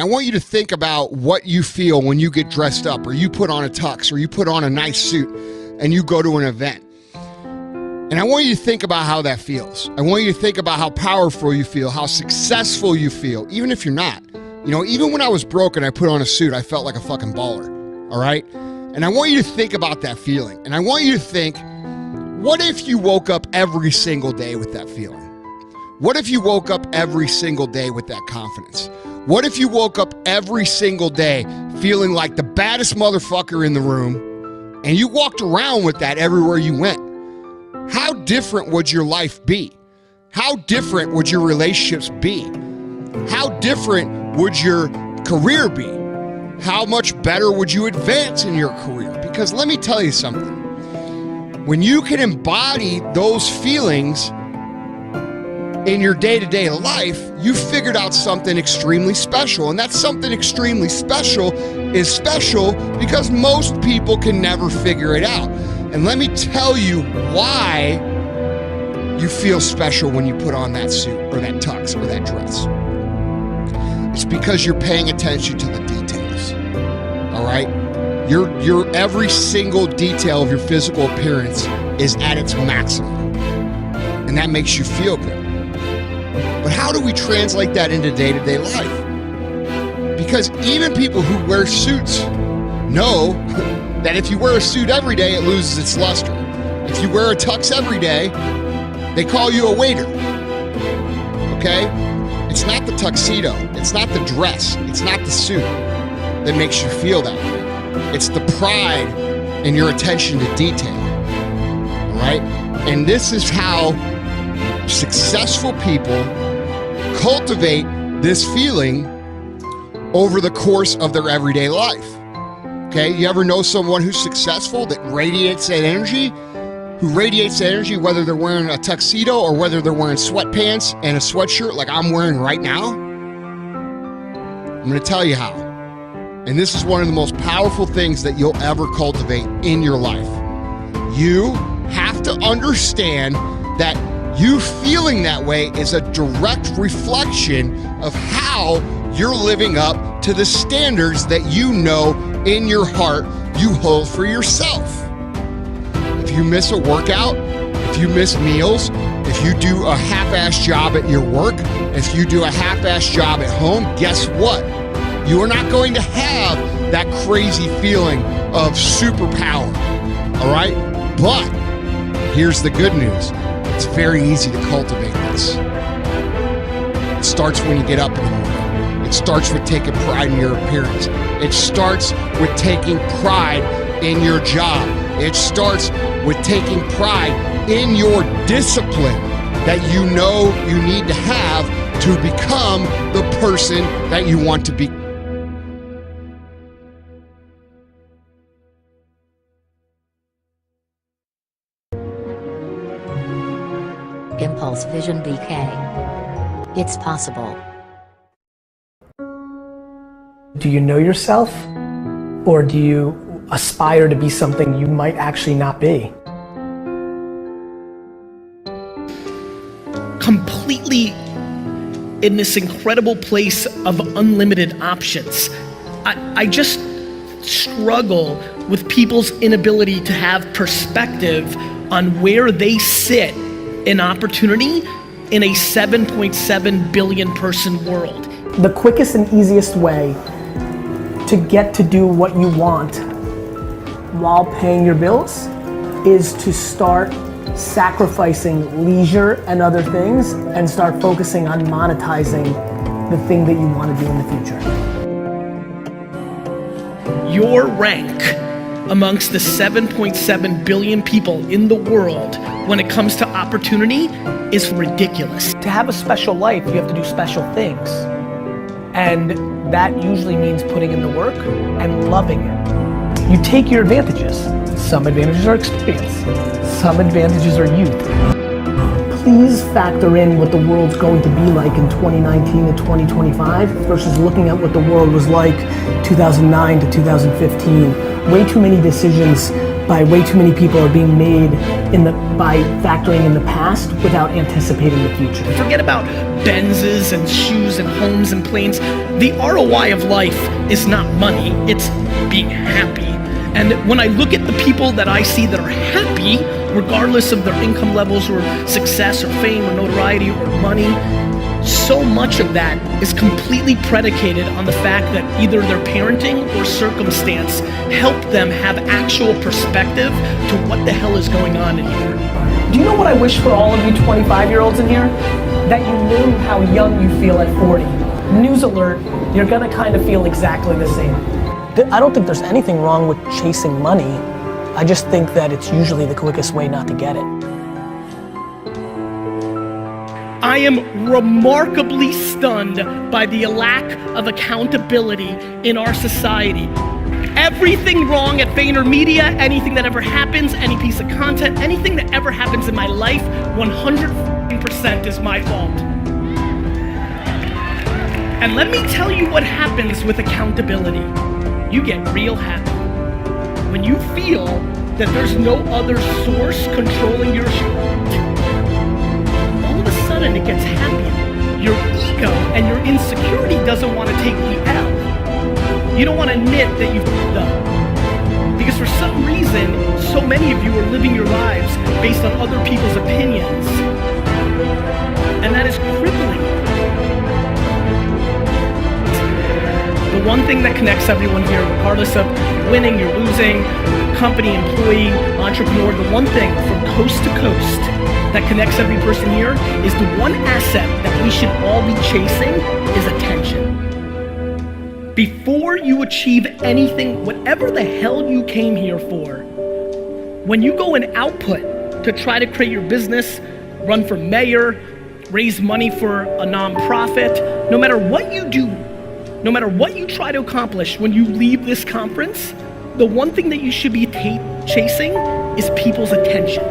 I want you to think about what you feel when you get dressed up, or you put on a tux, or you put on a nice suit and you go to an event. And I want you to think about how that feels. I want you to think about how powerful you feel, how successful you feel, even if you're not. You know, even when I was broke and I put on a suit, I felt like a fucking baller, all right? And I want you to think about that feeling. And I want you to think, what if you woke up every single day with that feeling? What if you woke up every single day with that confidence? What if you woke up every single day feeling like the baddest motherfucker in the room, and you walked around with that everywhere you went? How different would your life be? How different would your relationships be? How different would your career be? How much better would you advance in your career? Because let me tell you something. When you can embody those feelings in your day-to-day life, you figured out something extremely special. And that something extremely special is special because most people can never figure it out. And let me tell you why you feel special when you put on that suit or that tux or that dress. It's because you're paying attention to the details, all right? Your every single detail of your physical appearance is at its maximum, and that makes you feel good. But how do we translate that into day-to-day life? Because even people who wear suits know that if you wear a suit every day, it loses its luster. If you wear a tux every day, they call you a waiter, okay? It's not the tuxedo, it's not the dress, it's not the suit that makes you feel that way. It's the pride and your attention to detail, all right? And this is how successful people cultivate this feeling over the course of their everyday life. Okay, you ever know someone who's successful that radiates that energy? Who radiates that energy whether they're wearing a tuxedo or whether they're wearing sweatpants and a sweatshirt like I'm wearing right now? I'm gonna tell you how. And this is one of the most powerful things that you'll ever cultivate in your life. You have to understand that you feeling that way is a direct reflection of how you're living up to the standards that you know in your heart you hold for yourself. If you miss a workout, if you miss meals, if you do a half-ass job at your work, if you do a half-ass job at home, guess what? You are not going to have that crazy feeling of superpower, all right? But here's the good news. It's very easy to cultivate this. It starts when you get up in the morning. It starts with taking pride in your appearance. It starts with taking pride in your job. It starts with taking pride in your discipline that you know you need to have to become the person that you want to be. Impulse Vision BK. It's possible. Do you know yourself, or do you aspire to be something you might actually not be? Completely in this incredible place of unlimited options. I just struggle with people's inability to have perspective on where they sit in opportunity in a 7.7 billion person world. The quickest and easiest way to get to do what you want while paying your bills is to start sacrificing leisure and other things and start focusing on monetizing the thing that you want to do in the future. Your rank amongst the 7.7 billion people in the world when it comes to opportunity is ridiculous. To have a special life, you have to do special things. And that usually means putting in the work and loving it. You take your advantages. Some advantages are experience. Some advantages are youth. Please factor in what the world's going to be like in 2019 to 2025 versus looking at what the world was like 2009 to 2015. Way too many decisions by way too many people are being made by factoring in the past without anticipating the future. Forget about Benzes and shoes and homes and planes. The ROI of life is not money, it's being happy. And when I look at the people that I see that are happy, regardless of their income levels or success or fame or notoriety or money, so much of that is completely predicated on the fact that either their parenting or circumstance helped them have actual perspective to what the hell is going on in here. Do you know what I wish for all of you 25-year-olds in here? That you knew how young you feel at 40. News alert, you're gonna kind of feel exactly the same. I don't think there's anything wrong with chasing money. I just think that it's usually the quickest way not to get it. I am remarkably stunned by the lack of accountability in our society. Everything wrong at VaynerMedia, anything that ever happens, any piece of content, anything that ever happens in my life, 100% is my fault. And let me tell you what happens with accountability. You get real happy. When you feel that there's no other source controlling your all of a sudden it gets happier. Your ego and your insecurity doesn't want to take the L. You don't want to admit that you've fucked up. Because for some reason, so many of you are living your lives based on other people's opinions. And that is crippling. The one thing that connects everyone here, regardless of winning, you're losing, company, employee, entrepreneur, the one thing from coast to coast that connects every person here is the one asset that we should all be chasing is attention. Before you achieve anything, whatever the hell you came here for, when you go and output to try to create your business, run for mayor, raise money for a nonprofit, no matter what you do, no matter what you try to accomplish, when you leave this conference, the one thing that you should be chasing is people's attention.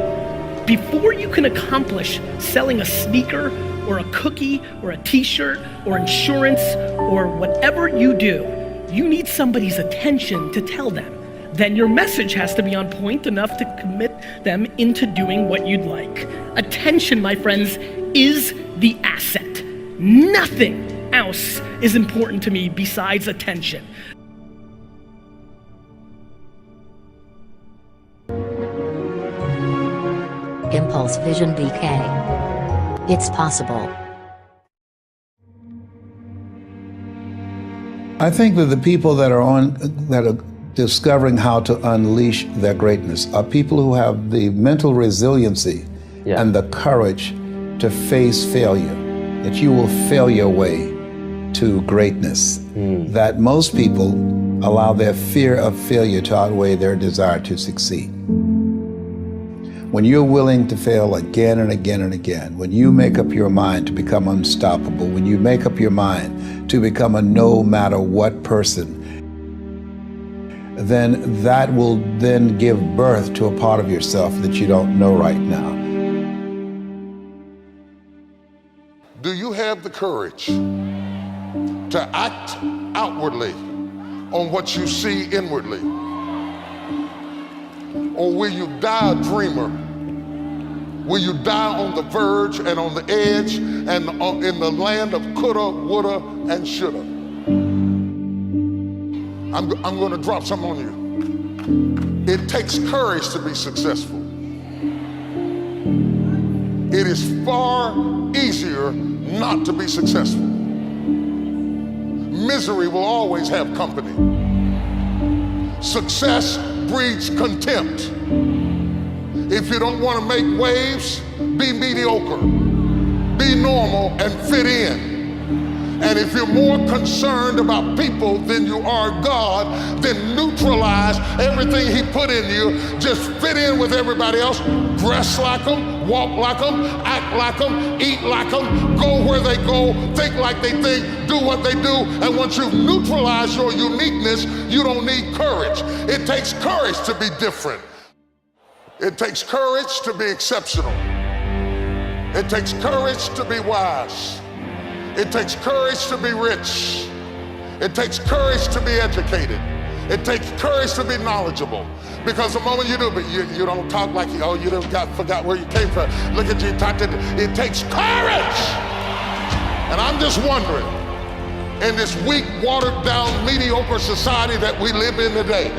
Before you can accomplish selling a sneaker or a cookie or a t-shirt or insurance or whatever you do, you need somebody's attention to tell them. Then your message has to be on point enough to commit them into doing what you'd like. Attention, my friends, is the asset. Nothing else is important to me besides attention. Impulse Vision BK. It's possible. I think that the people that are discovering how to unleash their greatness are people who have the mental resiliency and the courage to face failure, that you will fail your way to greatness, that most people allow their fear of failure to outweigh their desire to succeed. When you're willing to fail again and again and again, when you make up your mind to become unstoppable, when you make up your mind to become a no matter what person, then that will then give birth to a part of yourself that you don't know right now. Do you have the courage to act outwardly on what you see inwardly? Or will you die a dreamer? Will you die on the verge and on the edge and in the land of coulda, woulda, and shoulda? I'm going to drop something on you. It takes courage to be successful. It is far easier not to be successful. Misery will always have company. Success breeds contempt. If you don't want to make waves, be mediocre, be normal, and fit in. And if you're more concerned about people than you are God, then neutralize everything He put in you. Just fit in with everybody else. Dress like them, walk like them, act like them, eat like them, go where they go, think like they think, do what they do. And once you've neutralized your uniqueness, you don't need courage. It takes courage to be different. It takes courage to be exceptional. It takes courage to be wise. It takes courage to be rich. It takes courage to be educated. It takes courage to be knowledgeable. Because the moment you do, but you don't talk like, oh, you done forgot where you came from. Look at you, it takes courage. And I'm just wondering, in this weak, watered down, mediocre society that we live in today,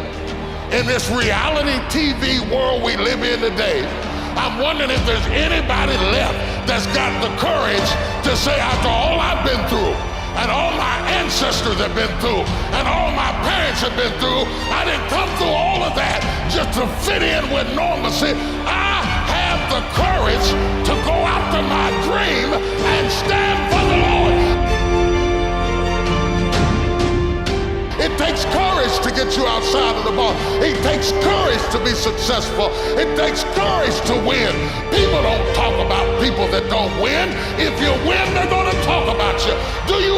in this reality TV world we live in today, I'm wondering if there's anybody left that's got the courage to say, after all I've been through, and all my ancestors have been through, and all my parents have been through, I didn't come through all of that just to fit in with normalcy. I have the courage to go after my dream and stand for the Lord. It takes courage to get you outside of the box. It takes courage to be successful. It takes courage to win. People don't talk about people that don't win. If you win, they're going to talk about you. Do you